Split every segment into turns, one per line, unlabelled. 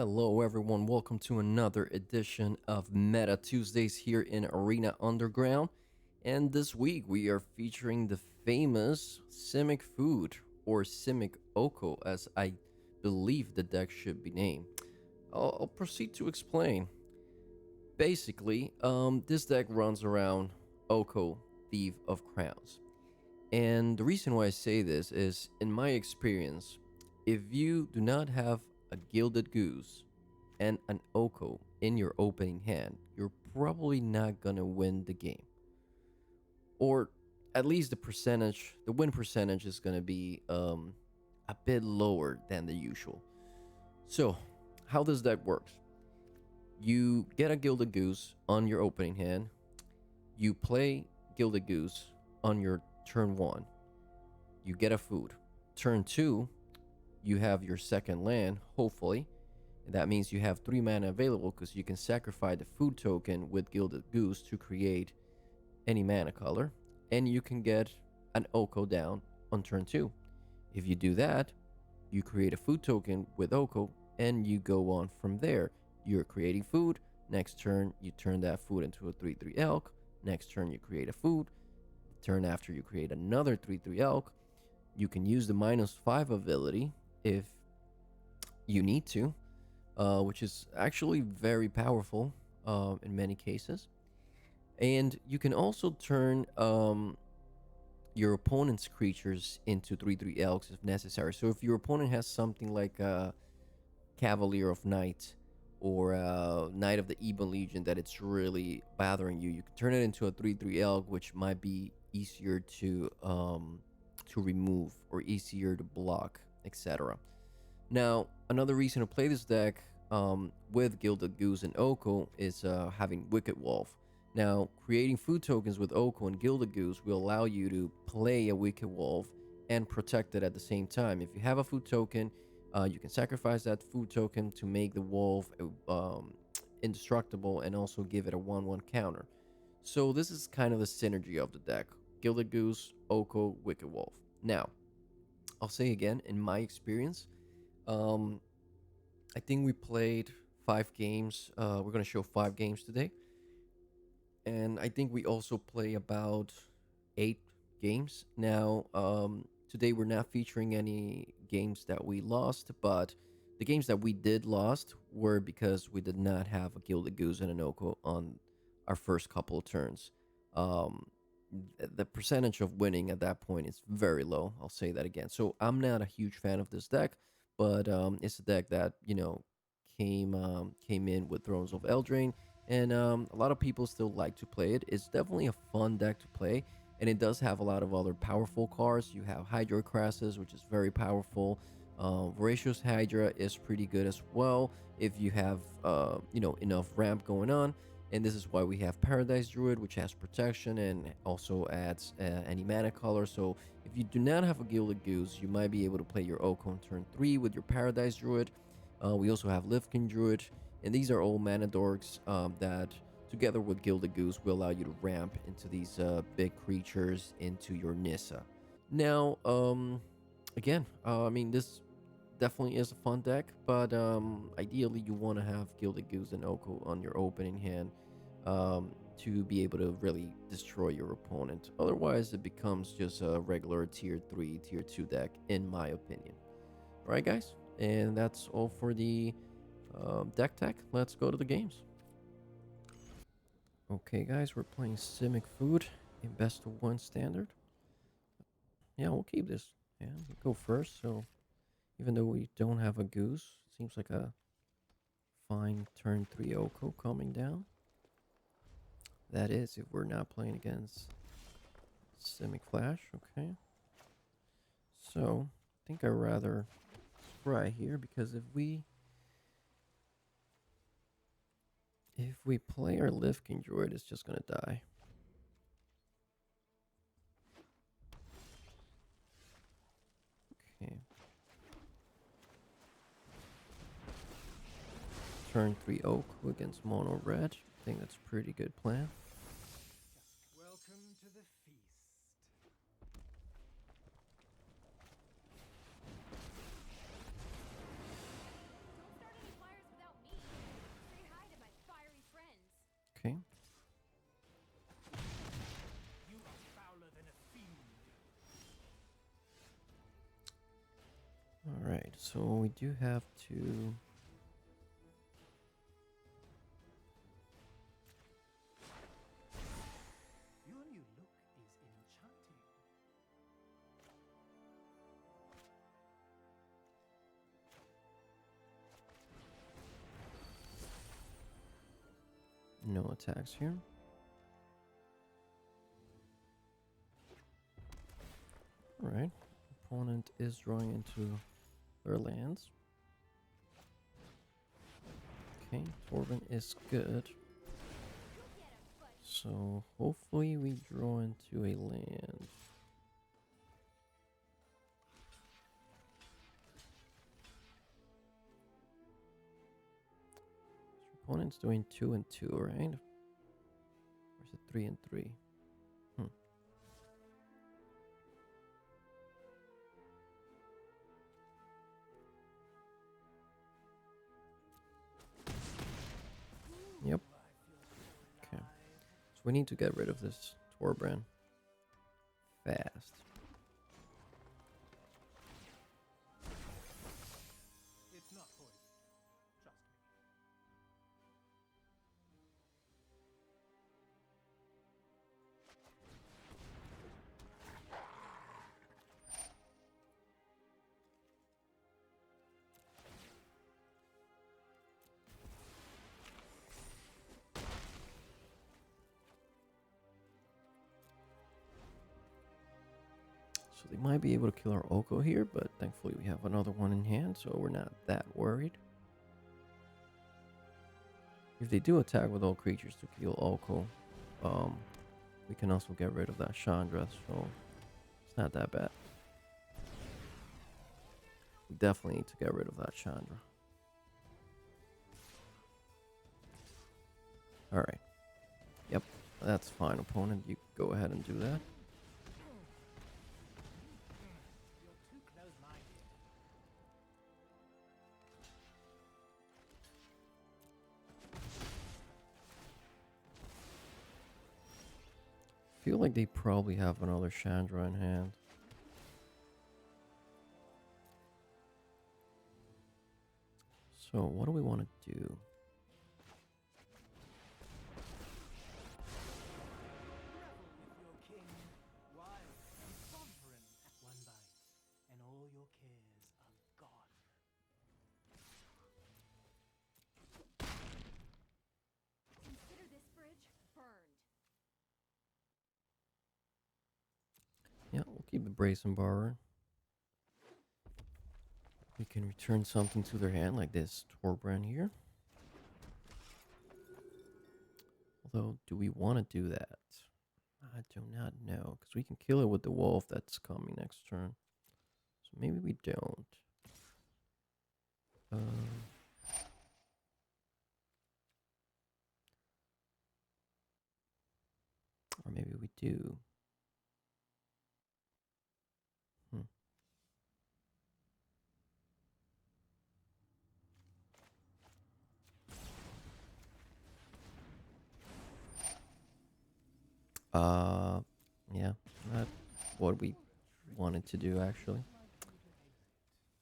Hello, everyone. Welcome to another edition of Meta Tuesdays here in Arena Underground. And this week we are featuring the famous Simic Food, or Simic Oko, as I believe the deck should be named. I'll proceed to explain. Basically, this deck runs around Oko, Thief of Crowns. And the reason why I say this is, in my experience, if you do not have a Gilded Goose and an Oko in your opening hand, you're probably not gonna win the game. Or at least the win percentage is gonna be a bit lower than the usual. So, how does that work? You get a Gilded Goose on your opening hand, you play Gilded Goose on your turn 1, you get a food. Turn 2, you have your second land, hopefully. And that means you have 3 mana available because you can sacrifice the food token with Gilded Goose to create any mana color. And you can get an Oko down on turn 2. If you do that, you create a food token with Oko and you go on from there. You're creating food. Next turn, you turn that food into a 3/3 elk. Next turn, you create a food. The turn after, you create another 3/3 elk. You can use the -5 ability if you need to, which is actually very powerful in many cases. And you can also turn your opponent's creatures into 3/3 elks if necessary. So if your opponent has something like a Cavalier of Night or Knight of the Ebon Legion that it's really bothering you, you can turn it into a 3/3 elk, which might be easier to remove or easier to block, etc. Now, another reason to play this deck with Gilded Goose and Oko is having Wicked Wolf. Now, creating food tokens with Oko and Gilded Goose will allow you to play a Wicked Wolf and protect it at the same time. If you have a food token, you can sacrifice that food token to make the wolf indestructible and also give it a 1/1 counter. So this is kind of the synergy of the deck. Gilded Goose, Oko, Wicked Wolf. Now, I'll say again, in my experience, I think we played 5 games. We're going to show 5 games today. And I think we also play about 8 games. Now, today we're not featuring any games that we lost, but the games that we did lost were because we did not have a Gilded Goose and an Oko on our first couple of turns. The percentage of winning at that point is very low. I'll say that again. So I'm not a huge fan of this deck, but it's a deck that came in with Thrones of Eldraine, and a lot of people still like to play it. It's definitely a fun deck to play, and it does have a lot of other powerful cards. You have Hydro Crassus, which is very powerful. Voracious Hydra is pretty good as well if you have enough ramp going on. And this is why we have Paradise Druid, which has protection and also adds any mana color. So if you do not have a Gilded Goose, you might be able to play your Oko on turn 3 with your Paradise Druid. We also have Lifkin Druid, and these are all mana dorks that, together with Gilded Goose, will allow you to ramp into these big creatures into your Nissa. Now, again, I mean, this definitely is a fun deck, but ideally you want to have Gilded Goose and Oko on your opening hand to be able to really destroy your opponent. Otherwise, it becomes just a regular tier 3, tier 2 deck, in my opinion. All right, guys, and that's all for the deck tech. Let's go to the games. Okay, guys, we're playing Simic Food in best of 1 standard. Yeah, we'll keep this. Yeah, we go first, so even though we don't have a goose, seems like a fine turn 3 Oko coming down. That is, if we're not playing against Simic Flash, okay. So, I think I'd rather try here, because if we play our Lifkin Druid, it's just gonna die. Okay. Turn 3 Oko against Mono Red. I think that's a pretty good plan.
Welcome to the feast.
So we do have to.
Your new look is enchanting.
No attacks here. Alright. Opponent is drawing into their lands. Okay, Torben is good. So hopefully we draw into a land. So opponent's doing 2 and 2, right? Or is it 3 and 3? Yep. Okay. So we need to get rid of this Torbrand fast.
It's not poison. Trust me.
So they might be able to kill our Oko here, but thankfully we have another one in hand, so we're not that worried. If they do attack with all creatures to kill Oko, we can also get rid of that Chandra, so it's not that bad. We definitely need to get rid of that Chandra. Alright. Yep, that's fine, opponent. You go ahead and do that.
You're too close-minded.
Feel like they probably have another Chandra in hand. So what do we want to do?
Revel with your king, wild and sovereign. One bite, and all your cares are gone.
Consider this bridge burned.
Yeah, we'll keep the Brazen Borrower. We can return something to their hand, like this Torbrand here. Although, do we want to do that? I do not know, because we can kill it with the wolf that's coming next turn. So maybe we don't. Or maybe we do. Hmm. Yeah, that's what we wanted to do actually.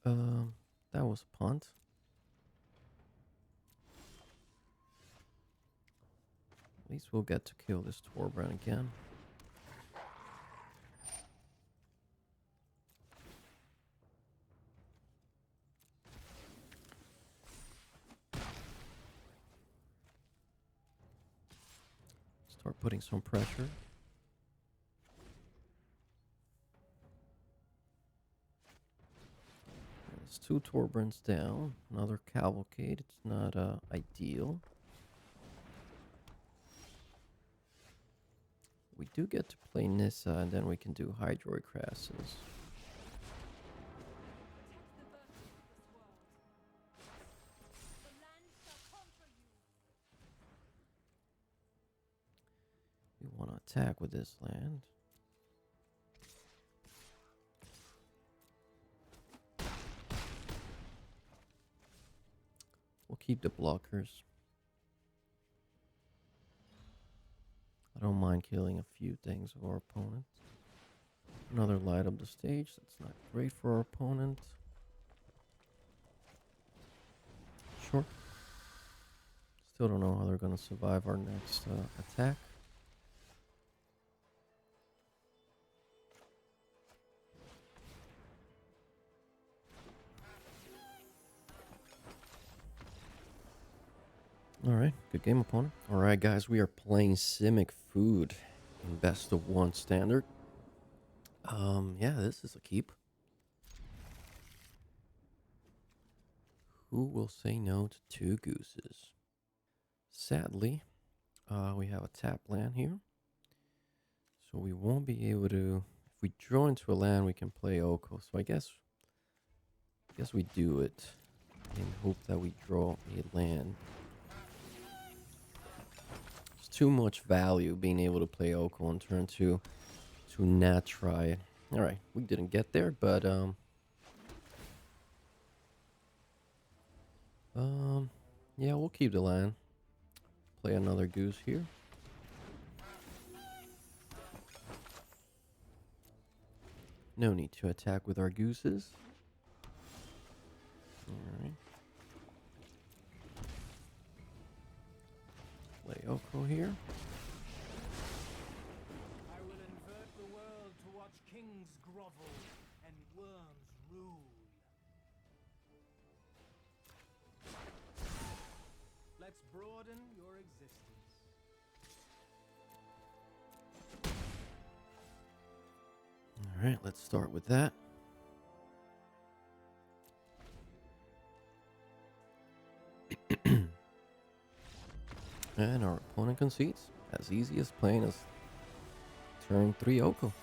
That was a punt. At least we'll get to kill this Torbrand again. Start putting some pressure. There's 2 Torbrands down. Another Cavalcade. It's not ideal. We do get to play Nissa, and then we can do Hydroid Crassus.
Protect the virtues of this world. The land shall conquer you.
We want to attack with this land. We'll keep the blockers. I don't mind killing a few things of our opponent. Another light up the stage. That's not great for our opponent. Sure. Still don't know how they're gonna survive our next attack. Alright, good game, opponent. Alright, guys, we are playing Simic Food in best of one standard. Yeah, this is a keep. Who will say no to 2 gooses? Sadly, we have a tap land here. So we won't be able to... If we draw into a land, we can play Oko. So I guess we do it and hope that we draw a land. It's too much value being able to play Oko on turn 2 to not try it. Alright, we didn't get there, but yeah, we'll keep the land. Play another goose here. No need to attack with our gooses. Alright. Play Oko here.
I will invert the world to watch kings grovel and worms rule. Let's broaden your existence.
Alright, let's start with that. And our opponent concedes. As easy as playing as turn 3 Oko.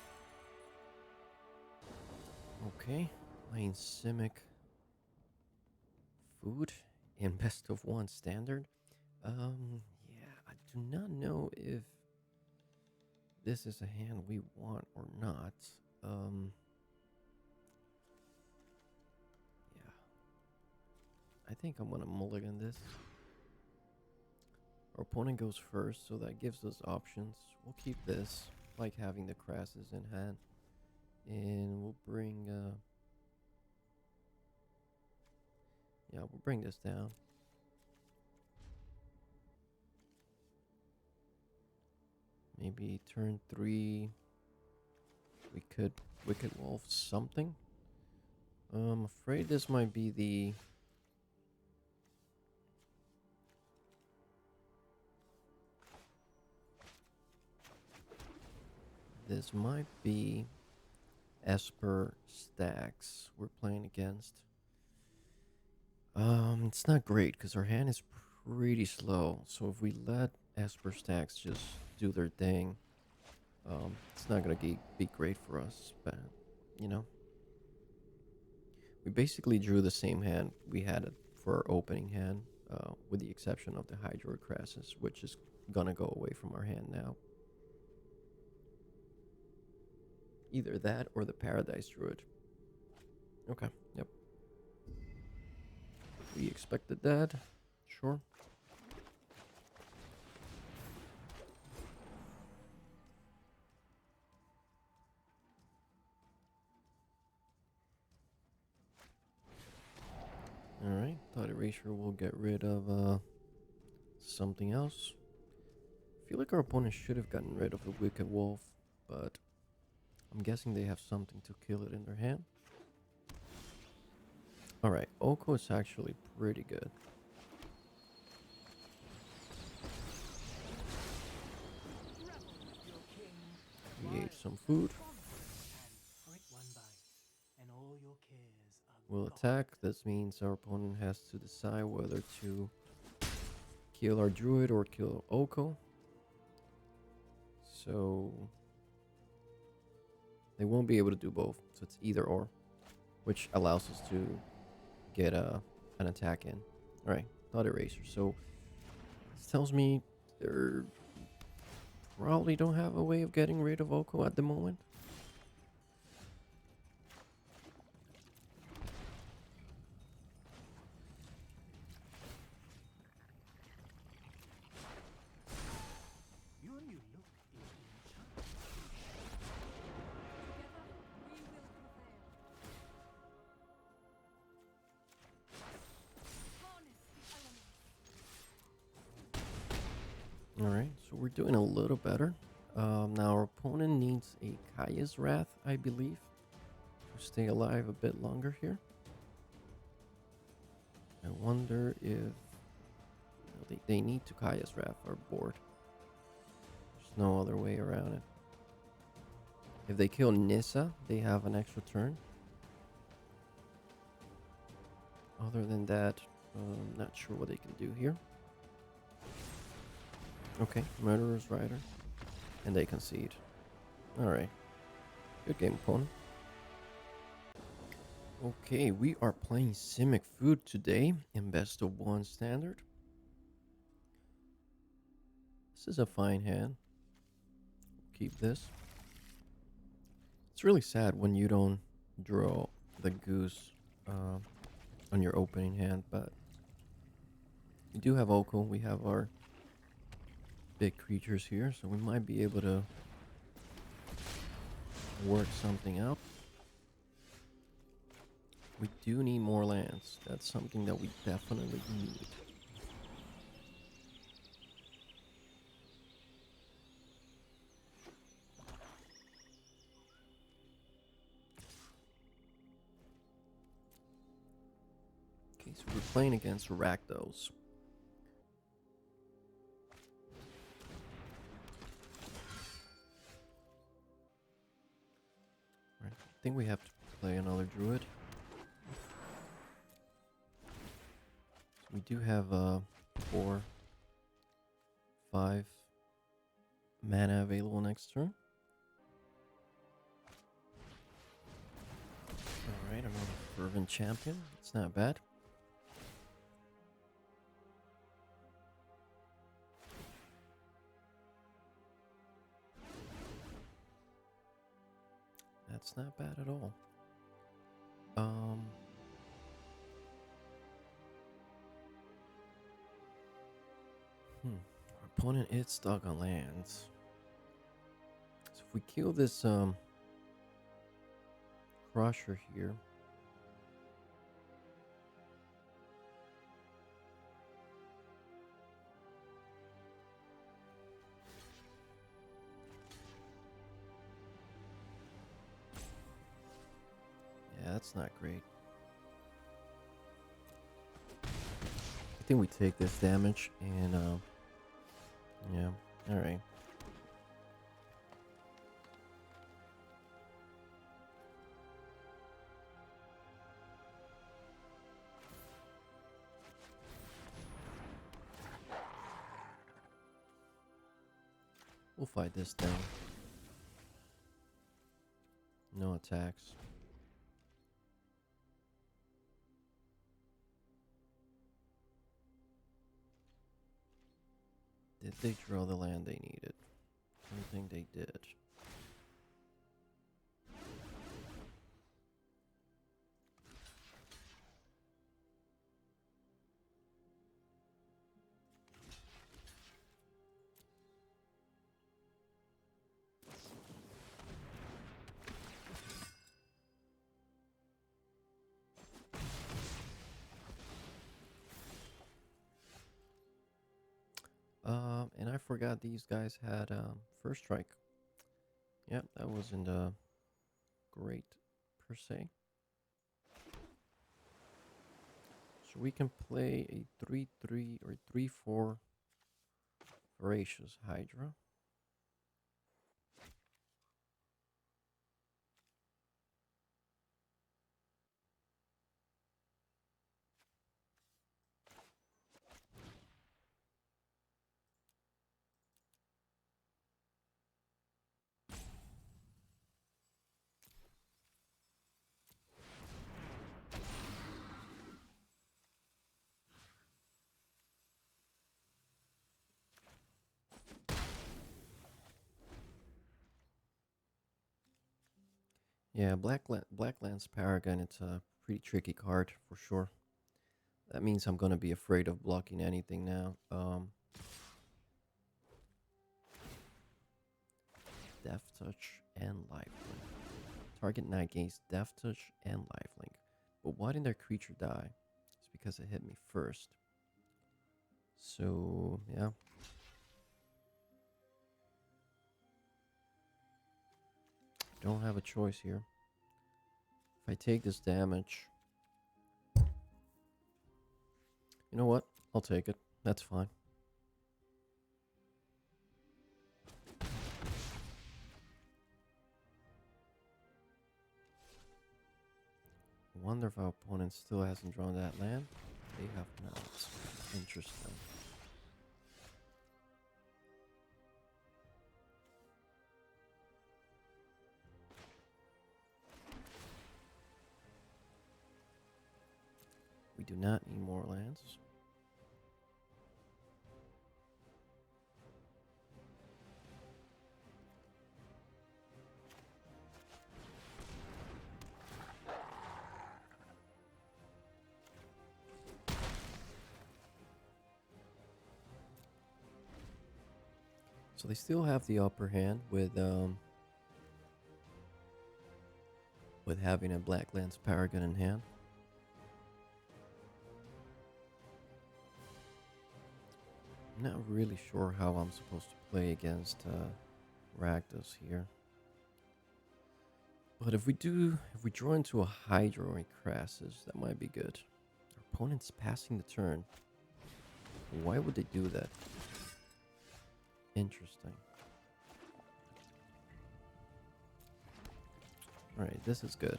Okay, playing Simic Food in best of one standard. Yeah, I do not know if this is a hand we want or not. Yeah. I think I'm gonna mulligan this. Our opponent goes first, so that gives us options. We'll keep this, like having the crasses in hand. And we'll bring, yeah, we'll bring this down. Maybe turn 3, we could Wicked Wolf something. I'm afraid this might be the... This might be Esper stacks we're playing against. It's not great because our hand is pretty slow. So if we let Esper stacks just do their thing, it's not gonna be great for us. But you know, we basically drew the same hand we had it for our opening hand, with the exception of the Hydroid Crassus, which is gonna go away from our hand now. Either that or the Paradise Druid. Okay, yep. We expected that. Sure. Alright, thought Erasure will get rid of something else. I feel like our opponent should have gotten rid of the Wicked Wolf, but I'm guessing they have something to kill it in their hand. Alright, Oko is actually pretty good. We ate some food. We'll attack. This means our opponent has to decide whether to kill our druid or kill Oko. So they won't be able to do both. So it's either or, which allows us to get an attack in. Alright, thought Eraser. So this tells me they probably don't have a way of getting rid of Oko at the moment. Alright, so we're doing a little better. Now our opponent needs a Kaya's Wrath, I believe, to stay alive a bit longer here. I wonder if they need to Kaya's Wrath our board. There's no other way around it. If they kill Nissa, they have an extra turn. Other than that, not sure what they can do here. Okay, Murderer's Rider. And they concede. Alright. Good game, opponent. Okay, we are playing Simic Food today in best of 1 standard. This is a fine hand. Keep this. It's really sad when you don't draw the goose on your opening hand, but we do have Oko. We have our big creatures here, so we might be able to work something out. We do need more lands. That's something that we definitely need. Okay, so we're playing against Rakdos. Right, I think we have to play another Druid. We do have 4, 5 mana available next turn. Alright, another Fervent Champion. It's not bad. That's not bad at all. Our opponent is stuck on lands. So if we kill this Crusher here, yeah, that's not great. I think we take this damage and yeah, alright. We'll fight this down. No attacks. Did they draw the land they needed? I don't think they did. And I forgot these guys had first strike. Yep, that wasn't great per se. So we can play a 3/3 or 3/4 Voracious Hydra. Yeah, Blacklands Paragon, it's a pretty tricky card for sure. That means I'm gonna be afraid of blocking anything now. Death Touch and Lifelink. Target knight gains Death Touch and Lifelink. But why didn't their creature die? It's because it hit me first. So, yeah. don't have a choice here. If I take this damage, you know what? I'll take it. That's fine. Wonder if our opponent still hasn't drawn that land. They have not. Interesting. We do not need more lands. So they still have the upper hand with having a Black Lance Paragon in hand. I'm not really sure how I'm supposed to play against Rakdos here. But if we draw into a Hydro or a Crassus, that might be good. Our opponent's passing the turn. Why would they do that? Interesting. Alright, this is good.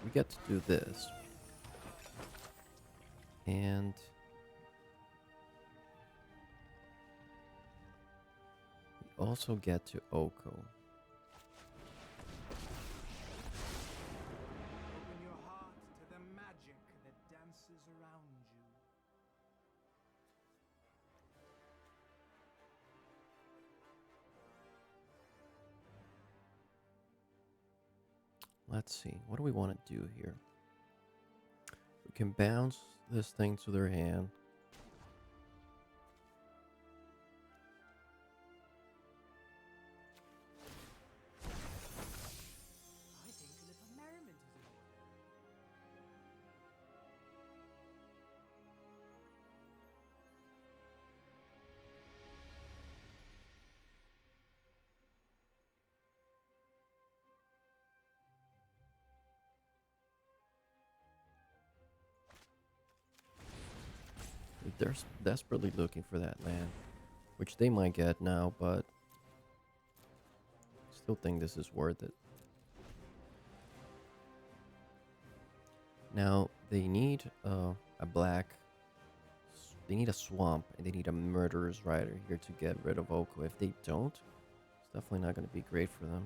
We get to do this. And we also get to Oko.
Open your heart to the magic that dances around you.
Let's see. What do we want to do here? We can bounce this thing to their hand.
I think a little merriment is in order.
They're desperately looking for that land, which they might get now, but I still think this is worth it. Now, they need a black... They need a swamp, and they need a Murderer's Rider here to get rid of Oko. If they don't, it's definitely not going to be great for them.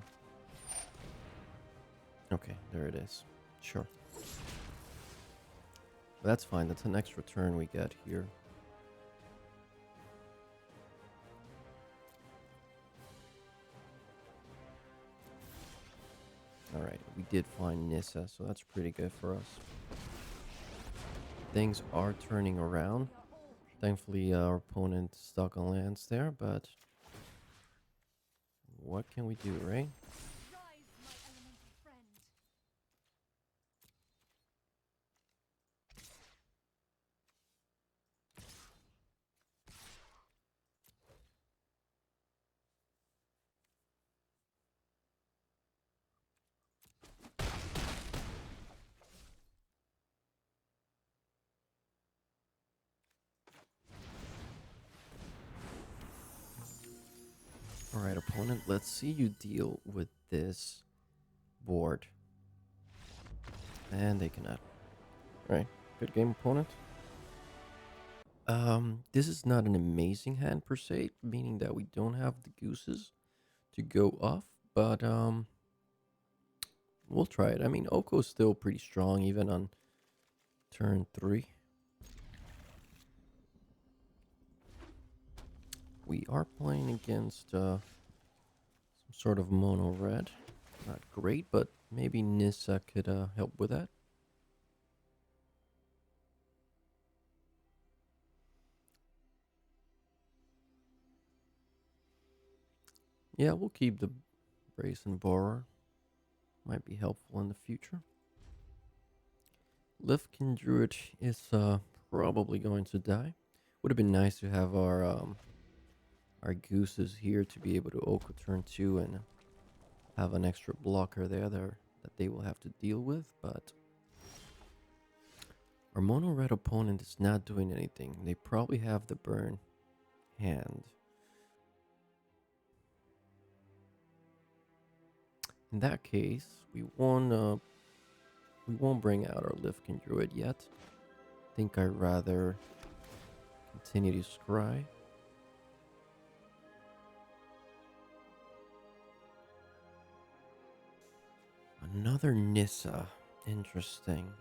Okay, there it is. Sure. But that's fine. That's an extra turn we get here. Alright, we did find Nissa, so that's pretty good for us. Things are turning around. Thankfully, our opponent stuck on lands there, but what can we do, right?
Rise, my elemental friend.
Alright, opponent, let's see you deal with this board. And they cannot. Alright, good game, opponent. This is not an amazing hand per se, meaning that we don't have the gooses to go off, but we'll try it. I mean, Oko's still pretty strong even on turn 3. We are playing against some sort of mono red. Not great, but maybe Nissa could help with that. Yeah, we'll keep the Brazen Borer. Might be helpful in the future. Lifkin Druid is probably going to die. Would have been nice to have our gooses here to be able to Oko turn 2 and have an extra blocker there that they will have to deal with, but our mono red opponent is not doing anything. They probably have the burn hand. In that case, we won't bring out our Lifkin Druid yet. I think I'd rather continue to scry. Another Nissa. Interesting.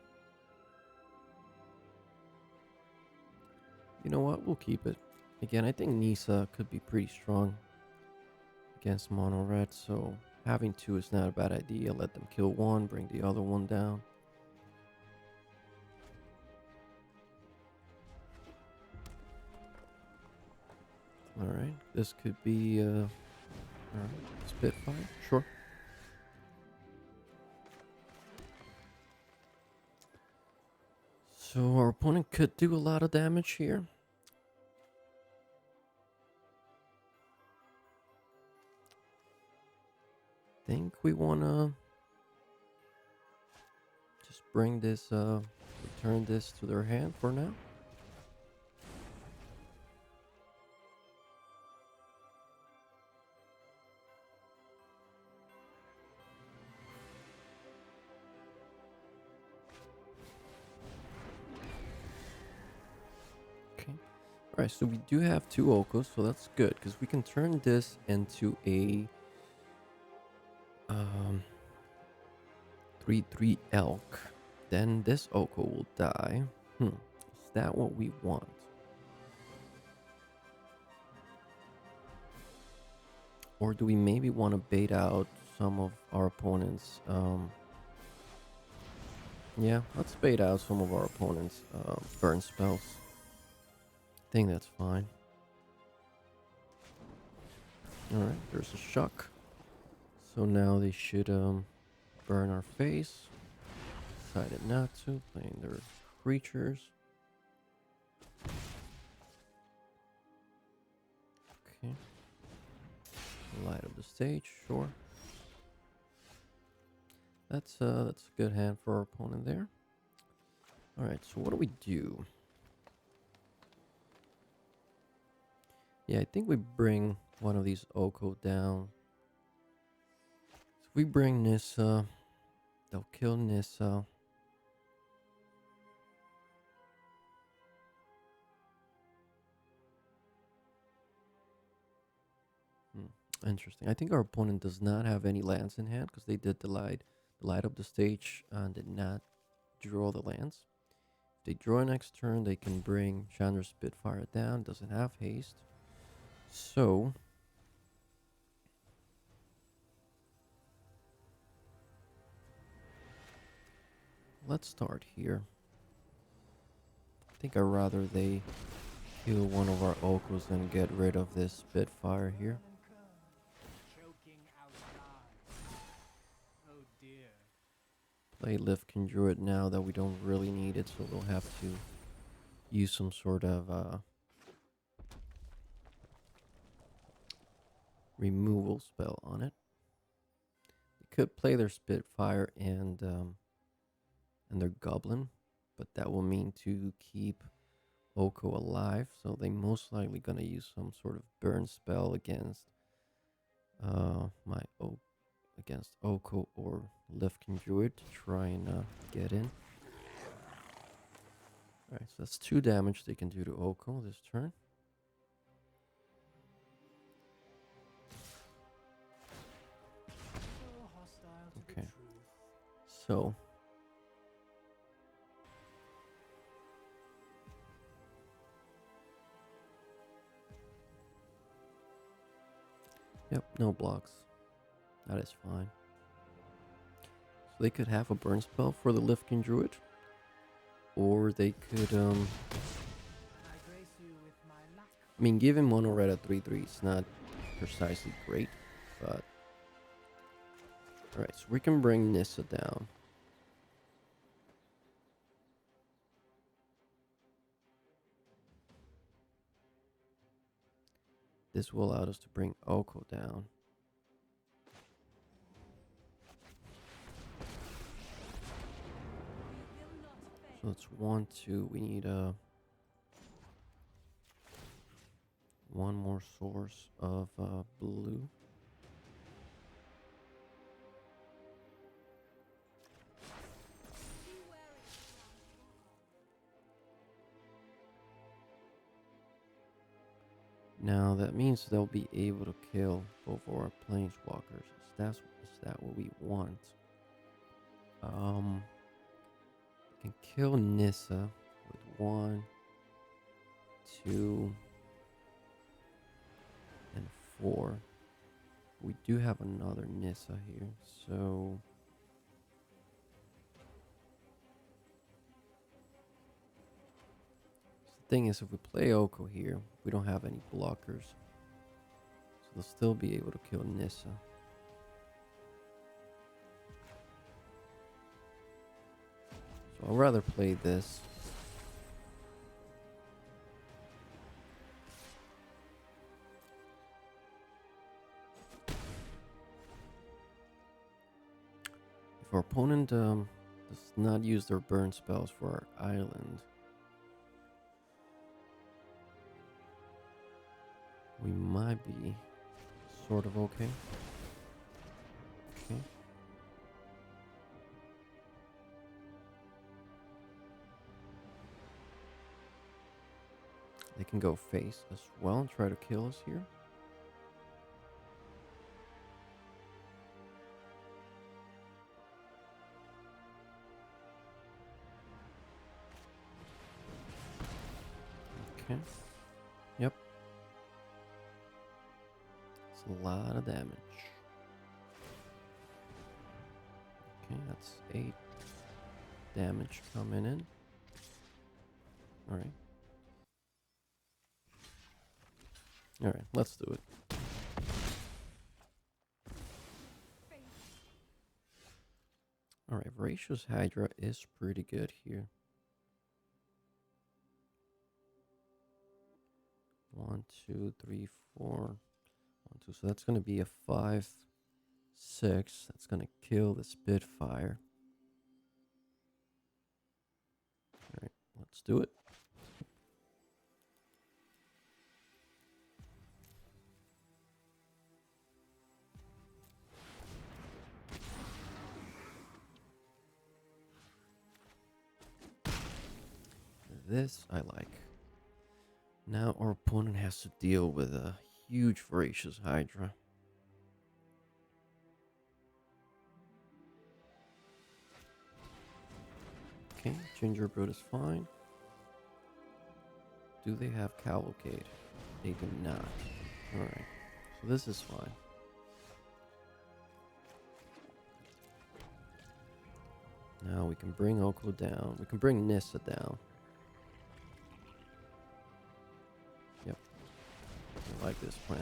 You know what? We'll keep it. Again, I think Nissa could be pretty strong against mono red, so having two is not a bad idea. Let them kill one, bring the other one down. Alright, this could be alright, Spitfire, sure. So our opponent could do a lot of damage here. Think we wanna just bring this, return this to their hand for now. Okay. Alright, so we do have two Okos, so that's good, because we can turn this into a 3/3 elk. Then this Oko will die. Is that what we want? Or do we maybe want to bait out some of our opponents? Yeah, let's bait out some of our opponents' burn spells. I think that's fine. Alright, there's a shock. So now they should burn our face. Decided not to, playing their creatures. Okay. Light up the stage, sure. That's a good hand for our opponent there. Alright, so what do we do? Yeah, I think we bring one of these Oko down. So if we bring Nissa, they'll kill Nissa. Interesting. I think our opponent does not have any lands in hand because they did the light up the stage and did not draw the lands. If they draw next turn, they can bring Chandra Spitfire down. Doesn't have haste. So let's start here. I think I'd rather they kill one of our Okos and get rid of this Spitfire here.
Choking out lives. Oh dear.
Play Lifkin Druid now that we don't really need it, so we'll have to use some sort of removal spell on it. They could play their Spitfire and their Goblin, but that will mean to keep Oko alive, so they most likely gonna use some sort of burn spell against against Oko or Lifkin Druid to try and get in. Alright, so that's 2 damage they can do to Oko this turn.
So hostile to the
Okay.
truth.
So yep, no blocks. That is fine. So they could have a burn spell for the Lifkin Druid. Or they could
I grace you with my lack.
I mean, giving mono red at 3/3 is not precisely great, but alright, so we can bring Nissa down. This will allow us to bring Oko down. So it's 1, 2. We need one more source of blue.
Be wary around you.
Now that means they'll be able to kill both of our planeswalkers. Is that what we want? We can kill Nissa with 1, 2, and 4. We do have another Nissa here, so the thing is, if we play Oko here, we don't have any blockers, so they'll still be able to kill Nissa. So I'd rather play this. If our opponent does not use their burn spells for our island, we might be sort of okay. Okay. They can go face as well and try to kill us here. Okay. Yep. It's a lot of damage. Okay, that's 8 damage coming in. Alright. Alright, let's do it. Alright, Voracious Hydra is pretty good here. 1, 2, 3, 4. 1, 2. So that's going to be a 5, 6. That's going to kill the Spitfire. Alright, let's do it. This I like. Now our opponent has to deal with a huge Voracious Hydra. Okay, Gingerbread is fine. Do they have Cavalcade? They do not. Alright, so this is fine. Now we can bring Oko down. We can bring Nissa down. Yep. I like this plan.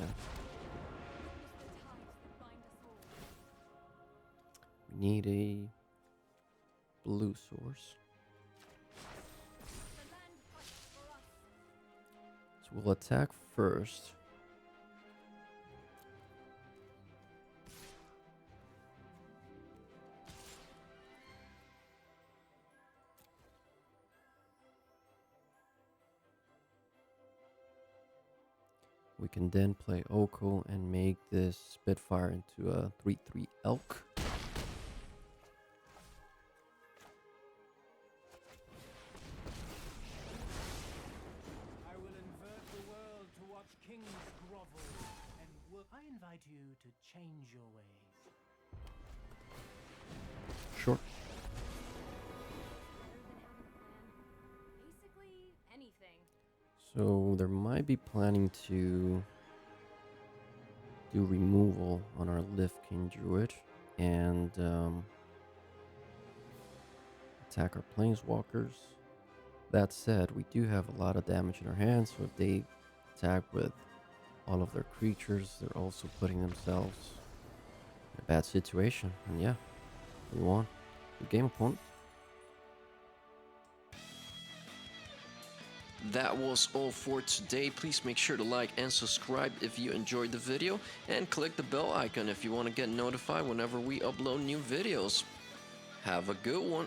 We need a blue source. So we'll attack first. We can then play Oko and make this Spitfire into a 3/3 elk.
I will invert the world to watch kings grovel, and I invite you to change your ways.
Sure.
Basically anything.
So there might be planning to do removal on our Lifkin Druid and attack our Planeswalkers. That said, we do have a lot of damage in our hands, so if they attack with all of their creatures, they're also putting themselves in a bad situation. And yeah, we won. Good game, opponent. That was all for today. Please make sure to like and subscribe if you enjoyed the video, and click the bell icon if you want to get notified whenever we upload new videos. Have a good one.